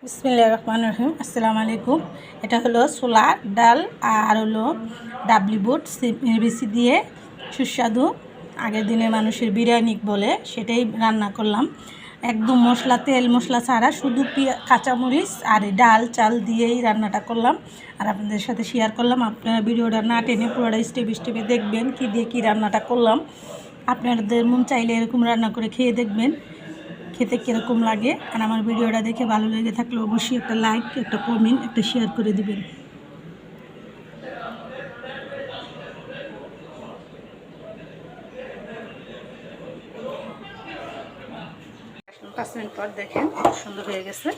বিসমিল্লাহির রহমানির রহিম। আসসালামু আলাইকুম। এটা হলো ছোলা ডাল আর হলো ডাবলি বুট বেশি দিয়ে সুস্বাদু আগের দিনে মানুষের বিরিয়ানি বলে সেটাই রান্না করলাম। একদম মশলা তেল মশলা ছাড়া শুধু কাঁচামরিচ আর এই ডাল চাল দিয়েই রান্নাটা করলাম আর আপনাদের সাথে শেয়ার করলাম। আপনারা ভিডিওটা না টেনে পুরোটা স্টেপে দেখবেন কী দিয়ে কী রান্নাটা করলাম। আপনাদের মন চাইলে এরকম রান্না করে খেয়ে দেখবেন খেতে কীরকম লাগে। আর আমার ভিডিওটা দেখে ভালো লেগে থাকলে অবশ্যই একটা লাইক, একটা কমেন্ট, একটা শেয়ার করে দিবেন। 5 মিনিট পর দেখেন সুন্দর হয়ে গেছে।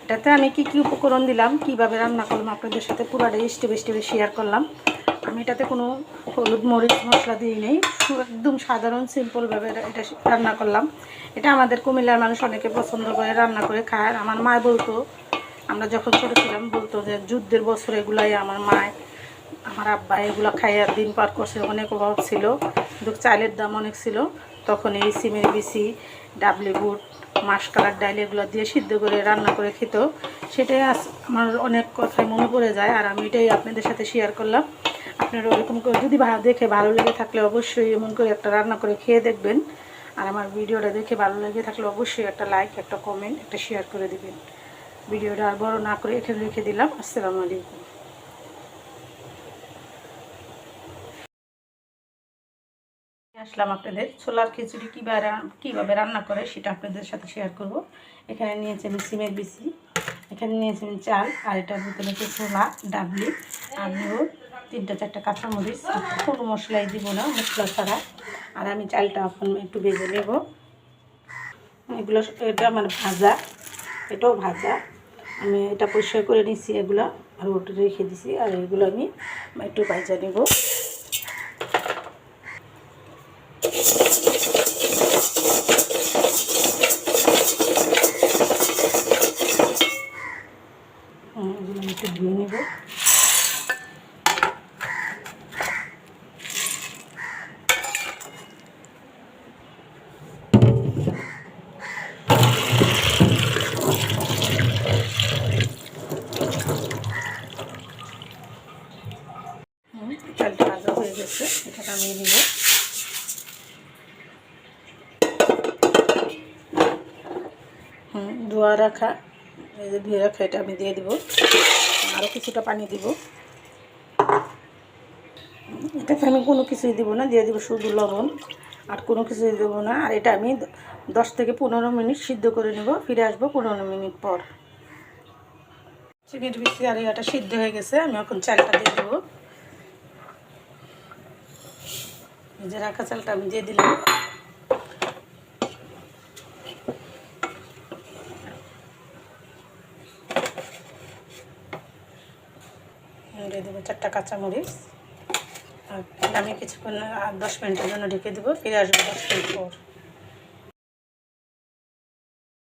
এটাতে আমি কি কি উপকরণ দিলাম, কিভাবে রান্না করলাম আপনাদের সাথে পুরোটা স্টেপে শেয়ার করলাম। আমি এটাতে কোনো হলুদ মরিচ মশলা দিই নেই, একদম সাধারণ সিম্পলভাবে এটা রান্না করলাম। এটা আমাদের কুমিল্লার মানুষ অনেকে পছন্দ করে রান্না করে খায়। আমার মা বলতো, আমরা যখন ছোটো ছিলাম বলতো যে যুদ্ধের বছর এগুলাই আমার মায় আমার আব্বা এগুলো খাইয়া দিন পার করছে। অনেক অভাব ছিল, কিন্তু চালের দাম অনেক ছিল। তখন এই সিমের বিচি, ডাবলি বুট, মাসকালার ডাল এগুলো দিয়ে সিদ্ধ করে রান্না করে খেত। সেটাই আমার অনেক কথাই মনে পড়ে যায়, আর আমি এটাই আপনাদের সাথে শেয়ার করলাম। আপনারা ওরকম করে যদি দেখে ভালো লেগে থাকলে অবশ্যই এমন করে একটা রান্না করে খেয়ে দেখবেন। আর আমার ভিডিওটা দেখে ভালো লেগে থাকলে অবশ্যই একটা লাইক, একটা কমেন্ট, একটা শেয়ার করে দেবেন। ভিডিওটা আর বড় না করে এখানে রেখে দিলাম। আসসালামু আলাইকুম। আসলাম আপনাদের ছোলার খিচুড়ি কীভাবে রান্না করে সেটা আপনাদের সাথে শেয়ার করব। এখানে নিয়েছি আমি সিমের বিচি, এখানে নিয়েছি আমি চাল, আর এটার ভিতরে হচ্ছে ছোলা, ডাবলি, আলু, 3-4টা কাঁচামরিচ। কোনো মশলাই দিব না, মশলা ছাড়া। আর আমি চালটা এখন একটু ভেজে নেব। এগুলো এটা আমার ভাজা, এটাও ভাজা। আমি এটা পরিষ্কার করে নিচ্ছি, এগুলো আর ওটা রেখে দিছি। আর এগুলো আমি একটু ভাজা নেব। এগুলো আমি একটু ধুয়ে নেব। চালটা ভাজা হয়ে গেছে, এটা নামিয়ে নিব। ধোয়া রাখা, এই যে ধুয়ে রাখা এটা আমি দিয়ে দিব। আরও কিছুটা পানি দিব। এটাতে আমি কোনো কিছুই দিব না, দিয়ে দিব শুধু লবণ, আর কোনো কিছুই দেবো না। আর এটা আমি 10 থেকে 15 মিনিট সিদ্ধ করে নেব। ফিরে আসবো 15 মিনিট পর। চিংড়ির বিচি আর এটা সিদ্ধ হয়ে গেছে, আমি এখন চালটা দিয়ে দেবো। যে রাখা চালটা আমি দিয়ে দিলাম। দিয়ে দেবো 4টা কাঁচামরিচ। আর আমি কিছুক্ষণ 10 মিনিটের জন্য ঢেকে দেবো। ফিরে আসবো 10 মিনিট পর।